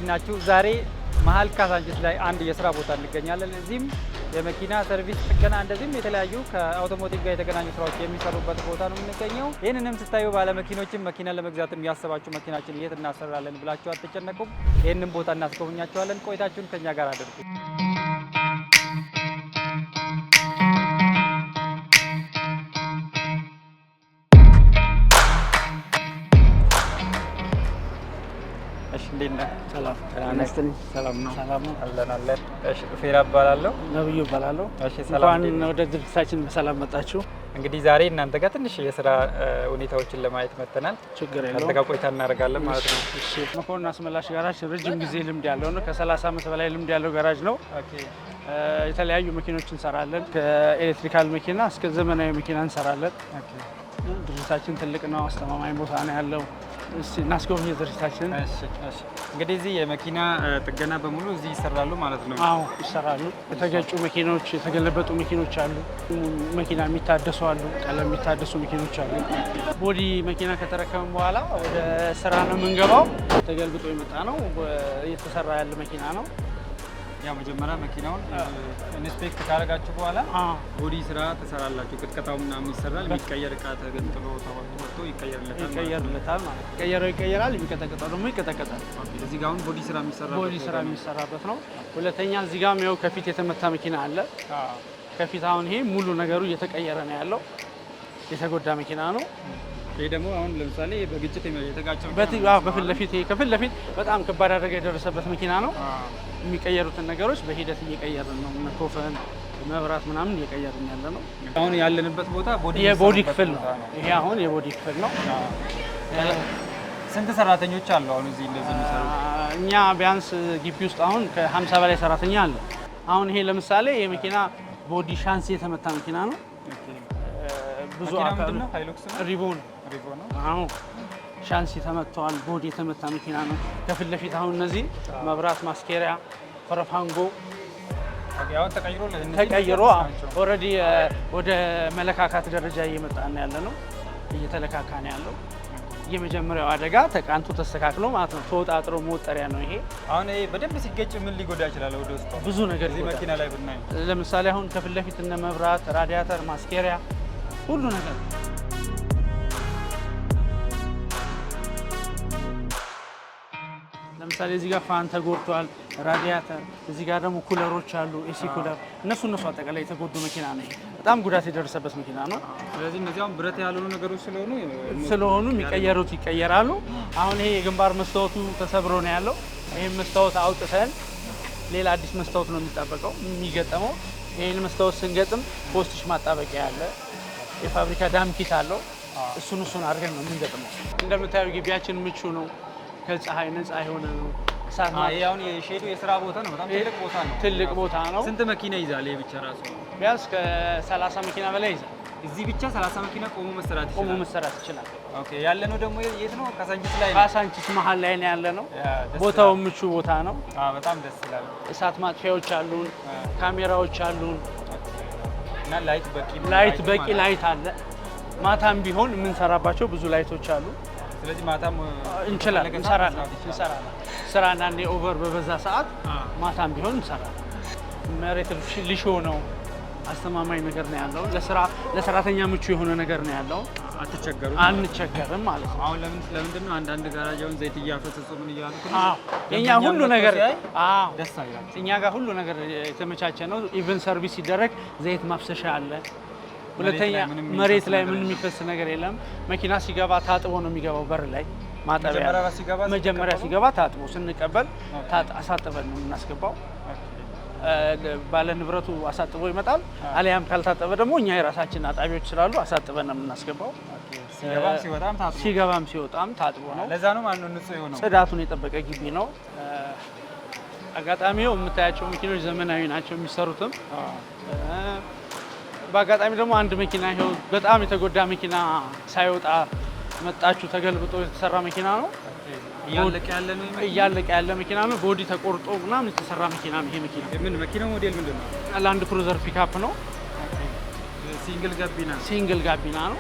እንዴት ናችሁ? ዛሬ መሀል ካዛንቺስ ላይ አንድ የስራ ቦታ እንገኛለን። እዚህም የመኪና ሰርቪስ ጥገና እንደዚህም የተለያዩ ከአውቶሞቲቭ ጋር የተገናኙ ስራዎች የሚሰሩበት ቦታ ነው የምንገኘው። ይህንንም ስታዩ ባለመኪኖችም መኪና ለመግዛትም ያሰባችሁ መኪናችን የት እናሰራለን ብላችሁ አትጨነቁም። ይህንን ቦታ እናስጎበኛችኋለን። ቆይታችሁን ከኛ ጋር አድርጉ። ሰላም ሰላም ነው። ሰላም ነው። አለን። እሺ ፌራ እባላለሁ። ነብዩ እባላለሁ። እሺ ሰላም እንኳን ወደ ድርጅታችን በሰላም መጣችሁ። እንግዲህ ዛሬ እናንተ ጋር ትንሽ የስራ ሁኔታዎችን ለማየት መጥተናል። ችግር የለውም። አንተ ጋር ቆይታ እናደርጋለን ማለት ነው። እሺ መኮንን አስመላሽ ጋራጅ ረጅም ጊዜ ልምድ ያለው ነው። ከ30 ዓመት በላይ ልምድ ያለው ጋራጅ ነው። ኦኬ። የተለያዩ መኪኖች እንሰራለን። ከኤሌክትሪካል መኪና እስከ ዘመናዊ መኪና እንሰራለን። ኦኬ። ድርጅታችን ትልቅ ነው። አስተማማኝ ቦታ ነው ያለው። እስቲ እናስጎብኝ ድርጅታችን። እሺ እንግዲህ እዚህ የመኪና ጥገና በሙሉ እዚህ ይሰራሉ ማለት ነው? አዎ ይሰራሉ። የተገጩ መኪኖች፣ የተገለበጡ መኪኖች አሉ። መኪና የሚታደሱ አሉ። ቀለም የሚታደሱ መኪኖች አሉ። ቦዲ መኪና ከተረከብን በኋላ ወደ ስራ ነው የምንገባው። ተገልብጦ የመጣ ነው። እየተሰራ ያለ መኪና ነው። ያው መጀመሪያ መኪናውን ኢንስፔክት ካደረጋችሁ በኋላ ቦዲ ስራ ትሰራላችሁ። ቅጥቀጣው ምናምን ይሰራል። የሚቀየር እቃ ተገንጥሎ ተወጥቶ ይቀየርለታል ማለት ነው። ይቀየራል። የሚቀጠቀጠው ደግሞ ይቀጠቀጣል። እዚህ ጋር አሁን ቦዲ ስራ የሚሰራበት ነው። ሁለተኛ እዚህ ጋር ያው ከፊት የተመታ መኪና አለ። ከፊት አሁን ይሄ ሙሉ ነገሩ እየተቀየረ ነው ያለው። የተጎዳ መኪና ነው። ይሄ ደግሞ አሁን ለምሳሌ በግጭት የተጋጨው ከፊት ለፊት በጣም ከባድ አደጋ የደረሰበት መኪና ነው። የሚቀየሩትን ነገሮች በሂደት እየቀየርን ነው። ኮፈን፣ መብራት ምናምን እየቀየርን ያለ ነው። አሁን ያለንበት ቦታ የቦዲ ክፍል ነው። ይሄ አሁን የቦዲ ክፍል ነው። ስንት ሰራተኞች አሉ አሁን እዚህ እንደዚህ የሚሰሩ? እኛ ቢያንስ ግቢ ውስጥ አሁን ከ50 በላይ ሰራተኛ አለ። አሁን ይሄ ለምሳሌ የመኪና ቦዲ ሻንስ የተመታ መኪና ነው። ብዙ አካል ሪቮ ነው። አሁን ሻንስ ተመቷል። ቦዲ የተመታ መኪና ነው። ከፊት ለፊት አሁን እነዚህ መብራት፣ ማስኬሪያ፣ ፈረፋንጎ ተቀይሮ ኦልሬዲ ወደ መለካካት ደረጃ እየመጣ ነው ያለ ነው። እየተለካካ ነው ያለው። የመጀመሪያው አደጋ ተቃንቶ ተስተካክሎ ማለት ነው። ተወጣጥሮ መወጠሪያ ነው ይሄ። አሁን ይሄ በደንብ ሲገጭ ምን ሊጎዳ ይችላል? ወደ ውስጥ ብዙ ነገር እዚህ መኪና ላይ ብናይ ለምሳሌ አሁን ከፊት ለፊት እነ መብራት፣ ራዲያተር፣ ማስኬሪያ ሁሉ ነገር ለምሳሌ እዚህ ጋር ፋን ተጎድቷል፣ ራዲያተር፣ እዚህ ጋር ደግሞ ኩለሮች አሉ፣ ኤሲ ኩለር፣ እነሱ አጠቃላይ የተጎዱ መኪና ነው። በጣም ጉዳት የደረሰበት መኪና ነው። ስለዚህ እነዚህ አሁን ብረት ያልሆኑ ነገሮች ስለሆኑ የሚቀየሩት ይቀየራሉ። አሁን ይሄ የግንባር መስታወቱ ተሰብሮ ነው ያለው። ይሄን መስታወት አውጥተን ሌላ አዲስ መስታወት ነው የሚጣበቀው የሚገጠመው። ይሄን መስታወት ስንገጥም ፖስቲሽ ማጣበቂያ ያለ የፋብሪካ ዳምኪት አለው። እሱን አድርገን ነው የምንገጥመው። እንደምታዩ ግቢያችን ምቹ ነው። ከፀሐይ ነፃ የሆነ ነው። አሁን የሼዱ የስራ ቦታ ነው። በጣም ትልቅ ቦታ ነው። ስንት መኪና ይዛል? ይሄ ብቻ ራሱ ቢያንስ ከ30 መኪና በላይ ይዛል። እዚህ ብቻ 30 መኪና ቆሞ መሰራት ይችላል። ኦኬ። ያለነው ደግሞ የት ነው? ካዛንቺስ ላይ ነው። ካዛንቺስ መሀል ላይ ነው ያለነው። ቦታው ምቹ ቦታ ነው። በጣም ደስ ይላል። እሳት ማጥፊያዎች አሉን፣ ካሜራዎች አሉን እና ላይት በቂ ላይት አለ። ማታም ቢሆን የምንሰራባቸው ብዙ ላይቶች አሉ። ስለዚህ ማታም እንችላለን እንሰራለን። ስራ አንዳንዴ ኦቨር በበዛ ሰዓት ማታም ቢሆን እንሰራለን። መሬት ሊሾ ነው። አስተማማኝ ነገር ነው ያለው። ለሰራተኛ ምቹ የሆነ ነገር ነው ያለው። አንቸገርም ማለት ነው። አሁን ለምንድን ነው አንዳንድ ጋራጃውን ዘይት እያፈሰሱ ምን እያሉ የኛ ሁሉ ነገር ደስ አይላል። እኛ ጋር ሁሉ ነገር የተመቻቸ ነው። ኢቨን ሰርቪስ ሲደረግ ዘይት ማፍሰሻ አለ። ሁለተኛ መሬት ላይ ምንም የሚፈስ ነገር የለም። መኪና ሲገባ ታጥቦ ነው የሚገባው። በር ላይ ማጠቢያ መጀመሪያ ሲገባ ታጥቦ ስንቀበል አሳጥበን ነው የምናስገባው። ባለ ንብረቱ አሳጥቦ ይመጣል። አሊያም ካልታጠበ ደግሞ እኛ የራሳችን አጣቢዎች ስላሉ አሳጥበን ነው የምናስገባው። ሲገባም ሲወጣም ታጥቦ ነው። ለዛ ነው ማለት ነው ንጹህ የሆነው። ጽዳቱን የጠበቀ ግቢ ነው። አጋጣሚው የምታያቸው መኪኖች ዘመናዊ ናቸው የሚሰሩትም። በአጋጣሚ ደግሞ አንድ መኪና ይኸው በጣም የተጎዳ መኪና ሳይወጣ መጣችሁ ተገልብጦ የተሰራ መኪና ነው። እያለቀ ያለ መኪና ነው። ቦዲ ተቆርጦ ምናምን የተሰራ መኪና ነው። ይሄ መኪና ምን መኪናው ሞዴል ምንድን ነው? ላንድ ክሩዘር ፒክአፕ ነው። ሲንግል ጋቢና ነው።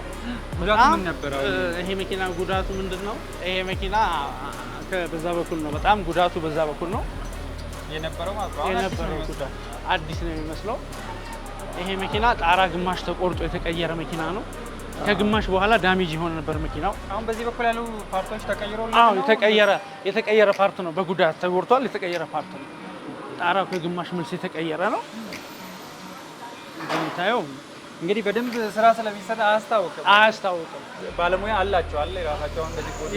ጉዳቱ ምን ነበር? ይሄ መኪና ጉዳቱ ምንድነው? ይሄ መኪና በዛ በኩል ነው በጣም ጉዳቱ በዛ በኩል ነው የነበረው ጉዳት አዲስ ነው የሚመስለው። ይሄ መኪና ጣራ ግማሽ ተቆርጦ የተቀየረ መኪና ነው። ከግማሽ በኋላ ዳሜጅ የሆነ ነበር መኪናው። አሁን በዚህ በኩል ያሉ ፓርቶች ተቀይሮልናል። አዎ የተቀየረ ፓርት ነው። በጉዳት ተጎድቷል። የተቀየረ ፓርት ነው። ጣራው ከግማሽ መልስ የተቀየረ ነው። እንደምታየው እንግዲህ በደንብ ስራ ስለሚሰራ አያስታውቅም። ባለሙያ አላቸው አለ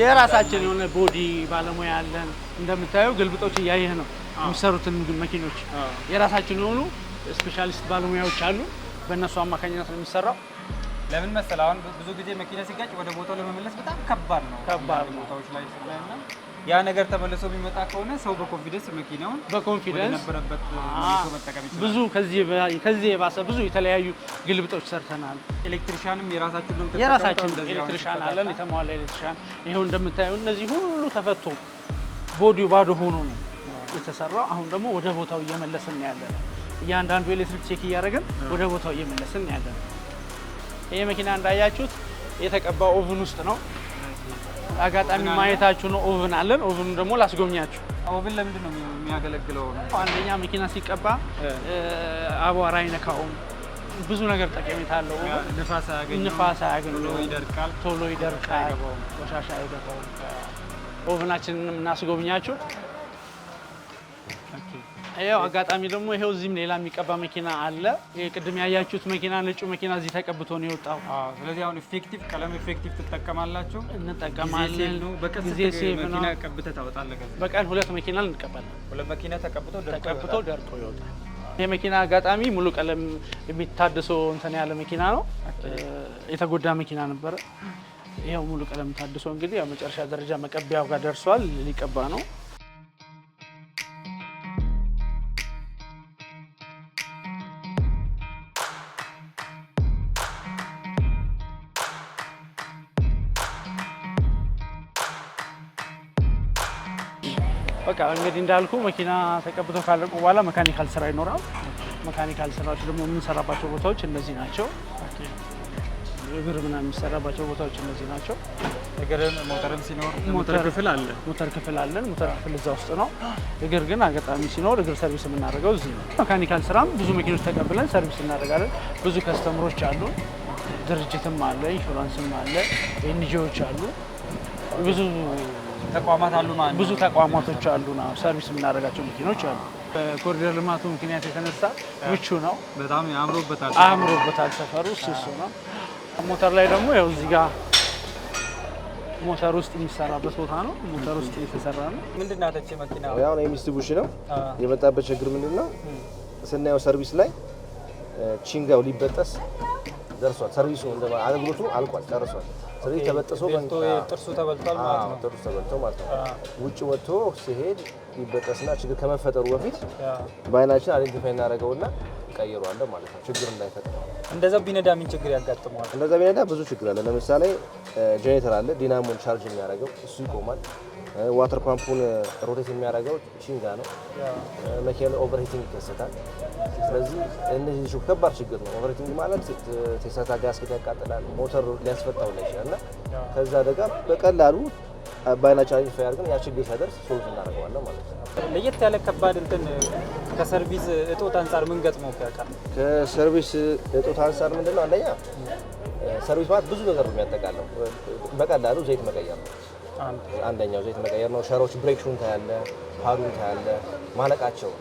የራሳችን የሆነ ቦዲ ባለሙያ አለን። እንደምታየው ግልብጦች እያየህ ነው የሚሰሩትን መኪኖች የራሳችን የሆኑ ስፔሻሊስት ባለሙያዎች አሉ። በእነሱ አማካኝነት ነው የሚሰራው። ለምን መሰለህ አሁን ብዙ ጊዜ መኪና ሲጋጭ ወደ ቦታው ለመመለስ በጣም ከባድ ነው ቦታዎች ላይ ስለሆነ ያ ነገር ተመልሶ ቢመጣ ከሆነ ሰው በኮንፊደንስ መኪናውን ነበረበት መጠቀም ይችላል። ብዙ ከዚህ የባሰ ብዙ የተለያዩ ግልብጦች ሰርተናል። ኤሌክትሪሻንም የራሳችን ኤሌክትሪሻን አለን። የተሟላ ኤሌክትሪሻን ይሄው እንደምታየው እነዚህ ሁሉ ተፈቶ ቦዲው ባዶ ሆኖ ነው የተሰራው። አሁን ደግሞ ወደ ቦታው እየመለስን ያለን እያንዳንዱ ኤሌክትሪክ ቼክ እያደረግን ወደ ቦታው እየመለስን ያለን። ይሄ መኪና እንዳያችሁት የተቀባው ኦቭን ውስጥ ነው። አጋጣሚ ማየታችሁ ነው። ኦቭን አለን። ኦቭኑ ደግሞ ላስጎብኛችሁ። ኦቭን ለምንድን ነው የሚያገለግለው? አንደኛ መኪና ሲቀባ አቧራ አይነካውም። ብዙ ነገር ጠቀሜታ አለው። ንፋስ አያገኘውም። ቶሎ ይደርቃል። ቆሻሻ አይገባውም። ኦቭናችንን እናስጎብኛችሁ። ያው አጋጣሚ ደግሞ ይሄው እዚህም ሌላ የሚቀባ መኪና አለ። ቅድም ያያችሁት መኪና ነጩ መኪና እዚህ ተቀብቶ ነው የወጣው። ስለዚህ አሁን ኢፌክቲቭ ቀለም ኢፌክቲቭ ትጠቀማላችሁ? እንጠቀማለን። ጊዜ ሴቭ ነው። መኪና ቀብተህ ታወጣለህ። በቀን 2 መኪና እንቀባለን። 2 መኪና ተቀብቶ ደርቆ ይወጣል። ይሄ መኪና አጋጣሚ ሙሉ ቀለም የሚታደሰው እንትን ያለ መኪና ነው። የተጎዳ መኪና ነበረ። ይሄው ሙሉ ቀለም ታድሶ እንግዲህ ያው መጨረሻ ደረጃ መቀቢያው ጋር ደርሷል። ሊቀባ ነው። በቃ እንግዲህ እንዳልኩ መኪና ተቀብቶ ካለቁ በኋላ መካኒካል ስራ ይኖራል። መካኒካል ስራዎች ደግሞ የምንሰራባቸው ቦታዎች እነዚህ ናቸው። እግር ምናምን የሚሰራባቸው ቦታዎች እነዚህ ናቸው። እግርም ሞተርም ሲኖር ሞተር ክፍል አለ። ሞተር ክፍል እዛ ውስጥ ነው። እግር ግን አጋጣሚ ሲኖር እግር ሰርቪስ የምናደርገው እዚህ ነው። መካኒካል ስራም ብዙ መኪኖች ተቀብለን ሰርቪስ እናደርጋለን። ብዙ ከስተምሮች አሉ። ድርጅትም አለ፣ ኢንሹራንስም አለ፣ ኤንጂኦዎች አሉ። ብዙ ተቋማት አሉ ማለት ነው። ብዙ ተቋማቶች አሉ ነው ሰርቪስ የምናደርጋቸው መኪኖች አሉ። በኮሪደር ልማቱ ምክንያት የተነሳ ምቹ ነው። በጣም አምሮበታል ሰፈሩ እሱ ነው። ሞተር ላይ ደግሞ ያው እዚህ ጋር ሞተር ውስጥ የሚሰራበት ቦታ ነው። ሞተር ውስጥ የተሰራ ነው። ምንድን ነው አተች መኪና ያው ነው የሚስቲቡሽ ነው የመጣበት ችግር ምንድነው? ስናየው ሰርቪስ ላይ ቺንጋው ሊበጠስ ደርሷል። ሰርቪሱ እንደ አገልግሎቱ አልቋል፣ ጨርሷል። ስለዚህ ተበጥሶ ጥርሱ ተበልቷል ማለት ነው። ጥርሱ ተበልቶ ማለት ነው። ውጭ ወጥቶ ሲሄድ ይበጠስና ችግር ከመፈጠሩ በፊት በአይናችን አይደንቲፋይ እናደርገውና ቀይሯል ማለት ነው። ችግር እንዳይፈጠር። እንደዛው ቢነዳ ምን ችግር ያጋጥመዋል? እንደዛ ቢነዳ ብዙ ችግር አለ። ለምሳሌ ጄኔሬተር አለ፣ ዲናሞን ቻርጅ የሚያደርገው እሱ ይቆማል። ዋተር ፓምፑን ሮቴት የሚያደርገው ቺንጋ ነው። መኪና ኦቨርሂቲንግ ይከሰታል። ስለዚህ እነዚህ ከባድ ችግር ነው። ኦቨርሂቲንግ ማለት ቴስታ ጋስኬት ያቃጥላል፣ ሞተር ሊያስፈታው ይችላል። እና ከዛ አደጋ በቀላሉ ባይናችን አይደንቲፋይ አድርገን ያ ችግር ሳይደርስ ሶልቭ እናደርገዋለን ማለት ነው። ለየት ያለ ከባድ እንትን ከሰርቪስ እጦት አንፃር ምን ገጥሞ ያውቃል? ከሰርቪስ እጦት አንፃር ምንድነው? አንደኛ ሰርቪስ ማለት ብዙ ነገር ነው የሚያጠቃለው። በቀላሉ ዘይት መቀየር ነው አንደኛው። ዘይት መቀየር ነው። ሸሮች ብሬክ ሹን ታያለ፣ ፓዱን ታያለ፣ ማለቃቸው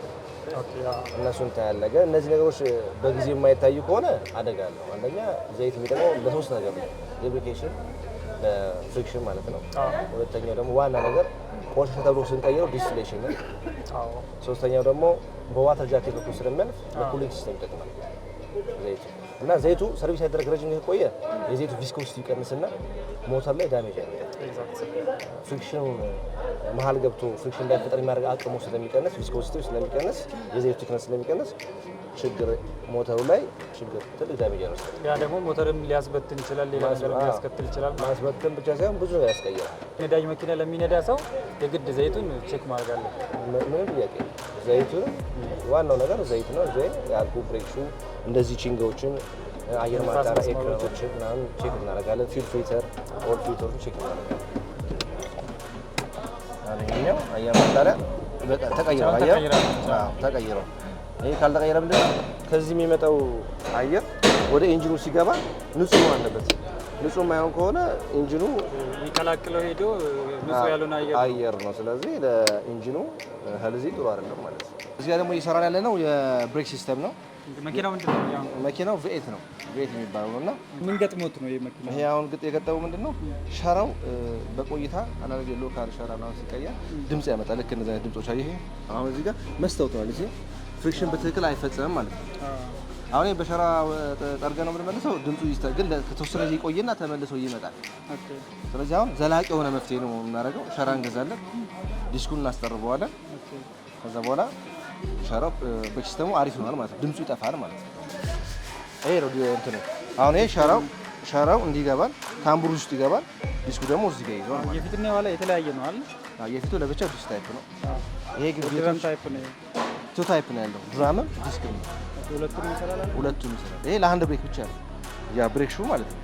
እነሱን ታያለ። ግን እነዚህ ነገሮች በጊዜ የማይታዩ ከሆነ አደጋ አለው። አንደኛ ዘይት የሚጠቅመው ለሶስት ነገር ነው። ሉብሪኬሽን፣ ለፍሪክሽን ማለት ነው። ሁለተኛው ደግሞ ዋና ነገር ቆሻሻ ተብሎ ስንቀይረው ዲስቲሌሽን ነው። ሶስተኛው ደግሞ በዋተር ጃኬት በኩል ስለሚያልፍ ለኩሊንግ ሲስተም ይጠቅማል ዘይቱ። እና ዘይቱ ሰርቪስ ያደረገ ረጅም ጊዜ ቆየ የዘይቱ ቪስኮሲቲ ይቀንስና ሞተር ላይ ዳሜጅ ያደርጋል። ፍሪክሽኑ መሀል ገብቶ ፍሪክሽን እንዳይፈጠር የሚያደርግ አቅሙ ስለሚቀንስ፣ ቪስኮሲቲው ስለሚቀንስ፣ የዘይቱ ቲክነስ ስለሚቀንስ ችግር ሞተሩ ላይ ችግር ትልቅ ዳሜጅ ያደርሳል። ያ ደግሞ ሞተርም ሊያስበትን ይችላል፣ ሌላ ነገር ሊያስከትል ይችላል። ማስበትን ብቻ ሳይሆን ብዙ ነገር ያስቀይራል። ነዳጅ መኪና ለሚነዳ ሰው የግድ ዘይቱን ቼክ ማድረግ አለበት። ምንም ጥያቄ ዘይቱን ዋናው ነገር ዘይት ነው። ዘይት ያልኩ ብሬክ ሹ እንደዚህ ቺንጋዎችን አየር ማጣሪያ ኤክራኖችን ምናምን ቼክ እናደርጋለን። ፊልድ ፊልተር ኦል ፊልተሮችን ቼክ እናደርጋለን። ይሄኛው አየር ማጣሪያ በቃ ተቀይሯል። ተቀይሯል። ይሄ ካልተቀየረ ምንድን ነው ከዚህ የሚመጣው አየር ወደ ኢንጂኑ ሲገባ ንጹህ ነው አለበት። ንጹህ ማይሆን ከሆነ ኢንጂኑ የሚቀላቅለው ሄዶ ንጹህ ያልሆነ አየር ነው። ስለዚህ ለኢንጂኑ ሄልዚ ጥሩ አይደለም ማለት ነው። እዚህ ጋር ደግሞ እየሰራን ያለ ነው የብሬክ ሲስተም ነው። መኪናው ምንድነው? መኪናው V8 ነው። V8 የሚባለው ነውና ምን ገጥሞት ነው ይሄ መኪና? ይሄ አሁን የገጠመው ምንድነው ሸራው በቆይታ አናሎግ ሎካል ሸራ ነው ሲቀየር ድምጽ ያመጣል። ልክ እንደዚህ አይነት ድምጾች አይ ይሄ አሁን እዚህ ጋር መስታወት ነው እዚህ ፍሪክሽን በትክክል አይፈጸምም ማለት ነው። አሁን በሸራ ጠርገነው የምንመልሰው ድምጹ ግን ከተወሰነ ጊዜ ይቆይና ተመልሶ ይመጣል። ስለዚህ አሁን ዘላቂ የሆነ መፍትሄ ነው የምናደርገው። ሸራ እንገዛለን፣ ዲስኩን እናስጠርበዋለን። ከዛ በኋላ ሸራው በሲስተሙ አሪፍ ይሆናል ማለት ነው። ድምጹ ይጠፋል ማለት ነው። ይሄ ነው እንትን ነው። አሁን ይሄ ሸራው እንዲገባል ካምቡር ውስጥ ይገባል። ዲስኩ ደግሞ እዚህ ጋር ይዟል ማለት ነው። የፊትና የኋላ የተለያየ ነው አይደል? የፊቱ ለብቻው ዲስክ ታይፕ ነው። ይሄ ግን ድራም ታይፕ ነው። ቱ ታይፕ ነው ያለው። ድራምም ዲስክም ነው። ሁለቱም ይሰራል። ይሄ ለሃንድ ብሬክ ብቻ ነው። ያ ብሬክ ሹ ማለት ነው።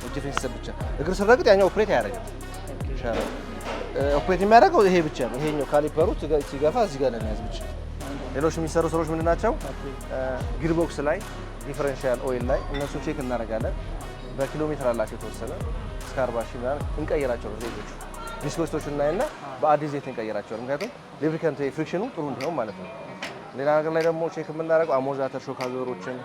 እጅ ፍሬን ብቻ እግር ስረግጥ ያኛው ኦፕሬት አያደርግም። ሸራው ኦፕሬት የሚያደርገው ይሄ ብቻ ነው። ይሄኛው ካሊፐሩ ሲገፋ እዚህ ጋር ለሚያዝ ብቻ። ሌሎች የሚሰሩ ስራዎች ምንድን ናቸው? ጊርቦክስ ላይ ዲፈረንሻል ኦይል ላይ እነሱ ቼክ እናደርጋለን። በኪሎ ሜትር አላቸው የተወሰነ እስከ 40 ሺህ ምናምን እንቀይራቸው ነው ዘይቶቹ። ዲስኮስቶቹ እናይና በአዲስ ዘይት እንቀይራቸው። ምክንያቱም ሉብሪካንት ፍሪክሽኑ ጥሩ እንዲሆን ማለት ነው። ሌላ ነገር ላይ ደግሞ ቼክ የምናደርገው አሞርዛተር ሾክ አብዞሮችን፣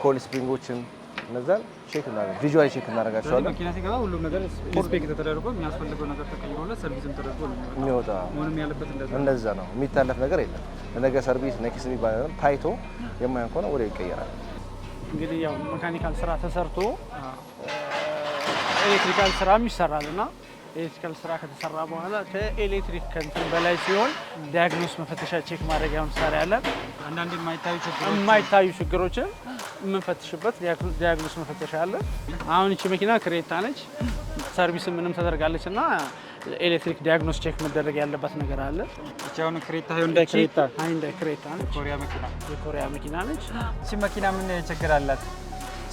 ኮል ስፕሪንጎችን እነዛን ቼክ እናደርጋለን። ቪዥዋሊ ቼክ እናደርጋቸዋለን። መኪና ሲገባ ሁሉም ነገር ኢንስፔክት ተደርጎ የሚያስፈልገው ነገር ተቀይሮለት ሰርቪስም ተደርጎ ነው የሚወጣው። ምንም ያለበት እንደዛ ነው። የሚታለፍ ነገር የለም። ለነገ ሰርቪስ ኔክስት የሚባል ታይቶ የማይሆን ከሆነ ወዲያው ይቀየራል። እንግዲህ ያው ሜካኒካል ስራ ተሰርቶ ኤሌክትሪካል ስራም ይሰራልና ኤሌክትሪካል ስራ ከተሰራ በኋላ ከኤሌክትሪክ ከንትን በላይ ሲሆን ዲያግኖስ መፈተሻ ቼክ ማድረጊያ መሳሪያ አለ። አንዳንድ የማይታዩ ችግሮችን የምንፈትሽበት ዲያግኖስ መፈተሻ አለ። አሁን እቺ መኪና ክሬታ ነች። ሰርቪስ ምንም ተደርጋለች እና ኤሌክትሪክ ዲያግኖስ ቼክ መደረግ ያለበት ነገር አለ። እቺ አሁን ክሬታ ሃይንዳይ ክሬታ ነች። የኮሪያ መኪና ነች። እቺ መኪና ምን ችግር አላት?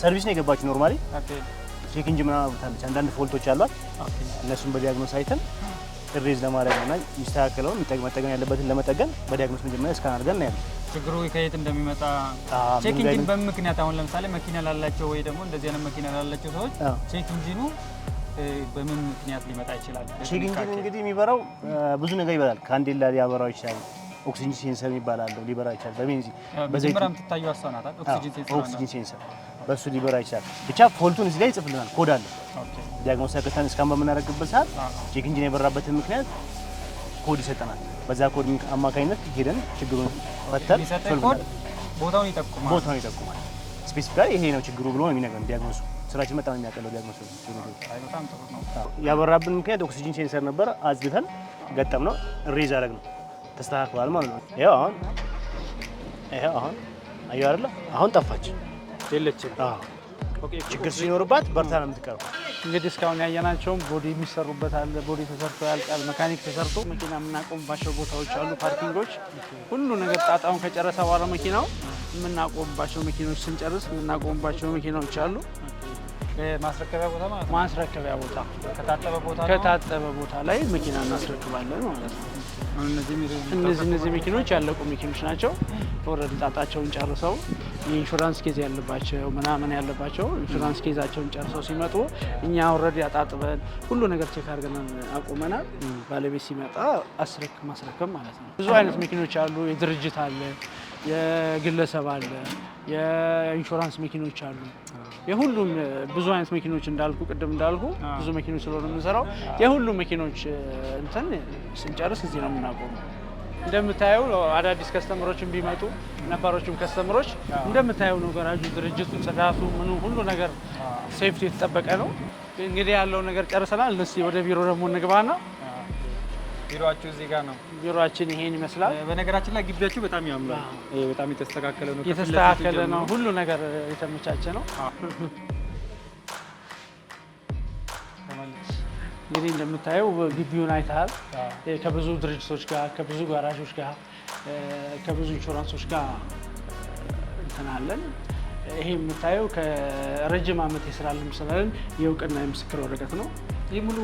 ሰርቪስ ነው የገባችው ኖርማሊ። ቼክ ኢንጂን ምናምን አብታለች። አንዳንድ ፎልቶች አሏት። እነሱን በዲያግኖስ አይተን ሪዝ ለማድረግ እና የሚስተካከለውን መጠገን ያለበትን ለመጠገን በዲያግኖስ መጀመሪያ እስካን አድርገን ነው ያለው። ችግሩ ከየት እንደሚመጣ ቼክ ኢንጂን በምን ምክንያት አሁን ለምሳሌ መኪና ላላቸው ወይ ደግሞ እንደዚህ አይነት መኪና ላላቸው ሰዎች ቼክ ኢንጂኑ በምን ምክንያት ሊመጣ ይችላል? ቼክ ኢንጂን እንግዲህ የሚበራው ብዙ ነገር ይበራል። ካንዴላ ሊያበራው ይችላል። ኦክሲጅን ሴንሰር ይባላል ሊበራ ይችላል። በቤንዚን በዘይትም ትታዩ አሳናታል። ኦክሲጅን ሴንሰር በሱ ሊበራ ይችላል። ብቻ ፎልቱን እዚህ ላይ ይጽፍልናል። ኮድ አለ። ዲያግኖስ ሰከታን እስካን በምናደርግበት ሰዓት ቼክ ኢንጂን የበራበትን ምክንያት ኮድ ይሰጠናል። በዛ ኮድ አማካኝነት ሄደን ችግሩን ፈተን ቦታውን ይጠቁማል። ስፔሲፊካሊ ይሄ ነው ችግሩ ብሎ ነው የሚነግረን ዲያግኖሱ። ስራችን በጣም የሚያቀለው ዲያግኖሱ በጣም ጥሩ ነው። ያበራብን ምክንያት ኦክሲጅን ሴንሰር ነበር። አጽድተን ገጠም ነው ሬዝ አደረግ ነው ተስተካክሏል ማለት ነው። ይሄው አሁን አየሁ አይደለ? አሁን ጠፋች የለችም። ችግር ሲኖርባት በርታ ነው የምትቀረው። እንግዲህ እስካሁን ያየናቸውም ቦዲ የሚሰሩበት አለ። ቦዲ ተሰርቶ ያልቃል። መካኒክ ተሰርቶ መኪና የምናቆምባቸው ቦታዎች አሉ፣ ፓርኪንጎች። ሁሉ ነገር ጣጣውን ከጨረሰ በኋላ መኪናው የምናቆምባቸው መኪኖች ስንጨርስ የምናቆምባቸው መኪናዎች አሉ። ማስረከቢያ ቦታ ማለት ነው። ማስረከቢያ ቦታ ከታጠበ ቦታ ላይ መኪና እናስረክባለን ማለት ነው። እነዚህ መኪኖች ያለቁ መኪኖች ናቸው። ኦልሬዲ ጣጣቸውን ጨርሰው የኢንሹራንስ ኬዝ ያለባቸው ምናምን ያለባቸው ኢንሹራንስ ኬዛቸውን ጨርሰው ሲመጡ እኛ ኦልሬዲ አጣጥበን ሁሉ ነገር ቼክ አድርገን አቁመናል። ባለቤት ሲመጣ ማስረከብ ማለት ነው። ብዙ አይነት መኪኖች አሉ። የድርጅት አለ፣ የግለሰብ አለ፣ የኢንሹራንስ መኪኖች አሉ። የሁሉም ብዙ አይነት መኪኖች ቅድም እንዳልኩ ብዙ መኪኖች ስለሆነ የምንሰራው የሁሉም መኪኖች እንትን ስንጨርስ እዚህ ነው የምናቆመው። እንደምታየው አዳዲስ ከስተመሮችን ቢመጡ ነባሮችም ከስተመሮች እንደምታየው ነው። ገራጁ፣ ድርጅቱ፣ ጽዳቱ፣ ምኑ ሁሉ ነገር ሴፍቲ የተጠበቀ ነው። እንግዲህ ያለው ነገር ጨርሰናል። እስኪ ወደ ቢሮ ደግሞ እንግባና ቢሮአችሁ እዚህ ጋር ነው። ቢሮአችን ይሄን ይመስላል። በነገራችን ላይ ግቢያችሁ በጣም ያምራል። በጣም የተስተካከለ ነው። ሁሉ ነገር የተመቻቸ ነው። እንግዲህ እንደምታየው ግቢውን አይተሃል። ከብዙ ድርጅቶች ጋር፣ ከብዙ ጋራዦች ጋር፣ ከብዙ ኢንሹራንሶች ጋር እንትናለን። ይሄ የምታየው ከረጅም ዓመት የስራ ልምድ ስላለን የእውቅና የምስክር ወረቀት ነው። ይህ ሙሉ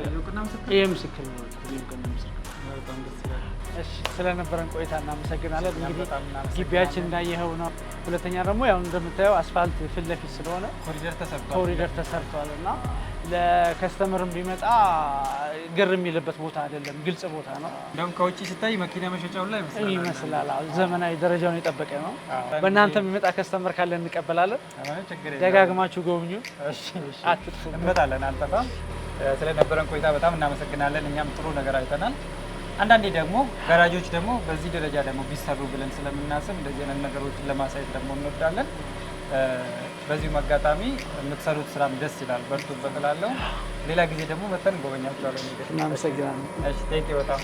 የእውቅና ምስክር ይሄ ምስክር ወረቀት የእውቅና ምስክር በጣም ደስ ይላል። እሺ ስለነበረን ቆይታ እናመሰግናለን። እንግዲህ ግቢያችን እንዳየኸው ነው። ሁለተኛ ደግሞ ያው እንደምታየው አስፋልት ፊት ለፊት ስለሆነ ኮሪደር ተሰርቷል እና ለከስተመርም ቢመጣ ግር የሚልበት ቦታ አይደለም፣ ግልጽ ቦታ ነው። እንደውም ከውጭ ሲታይ መኪና መሸጫው ላይ ይመስላል። ዘመናዊ ደረጃውን የጠበቀ ነው። በእናንተ የሚመጣ ከስተመር ካለ እንቀበላለን። ደጋግማችሁ ጎብኙ። አትጥፉ። እንመጣለን፣ አንጠፋም። ስለነበረን ቆይታ በጣም እናመሰግናለን። እኛም ጥሩ ነገር አይተናል። አንዳንዴ ደግሞ ጋራጆች ደግሞ በዚህ ደረጃ ደግሞ ቢሰሩ ብለን ስለምናስብ እንደዚህ አይነት ነገሮችን ለማሳየት ደግሞ እንወዳለን። በዚሁ አጋጣሚ የምትሰሩት ስራም ደስ ይላል። በርቱበት እላለሁ። ሌላ ጊዜ ደግሞ መተን እንጎበኛቸዋለን። እናመሰግናለን። እሺ ቴንክ ዩ በጣም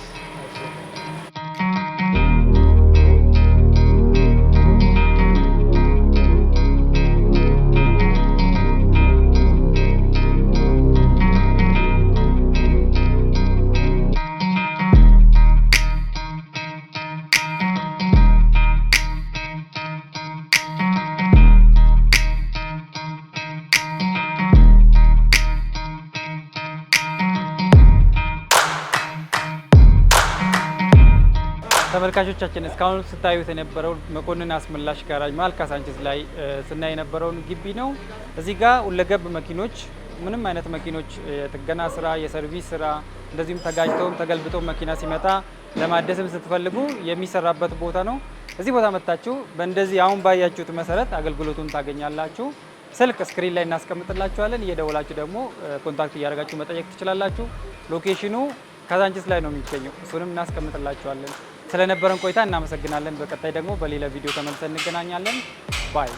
ተመልካቾቻችን እስካሁን ስታዩት የነበረው መኮንን አስመላሽ ጋራጅ መሀል ካሳንቺስ ላይ ስናይ የነበረውን ግቢ ነው። እዚህ ጋር ሁለገብ መኪኖች፣ ምንም አይነት መኪኖች የጥገና ስራ፣ የሰርቪስ ስራ እንደዚሁም ተጋጅተውም ተገልብጠው መኪና ሲመጣ ለማደስም ስትፈልጉ የሚሰራበት ቦታ ነው። እዚህ ቦታ መጥታችሁ በእንደዚህ አሁን ባያችሁት መሰረት አገልግሎቱን ታገኛላችሁ። ስልክ ስክሪን ላይ እናስቀምጥላችኋለን። እየደወላችሁ ደግሞ ኮንታክት እያደረጋችሁ መጠየቅ ትችላላችሁ። ሎኬሽኑ ካሳንቺስ ላይ ነው የሚገኘው። እሱንም እናስቀምጥላችኋለን። ስለነበረን ቆይታ እናመሰግናለን። በቀጣይ ደግሞ በሌላ ቪዲዮ ተመልሰን እንገናኛለን። ባይ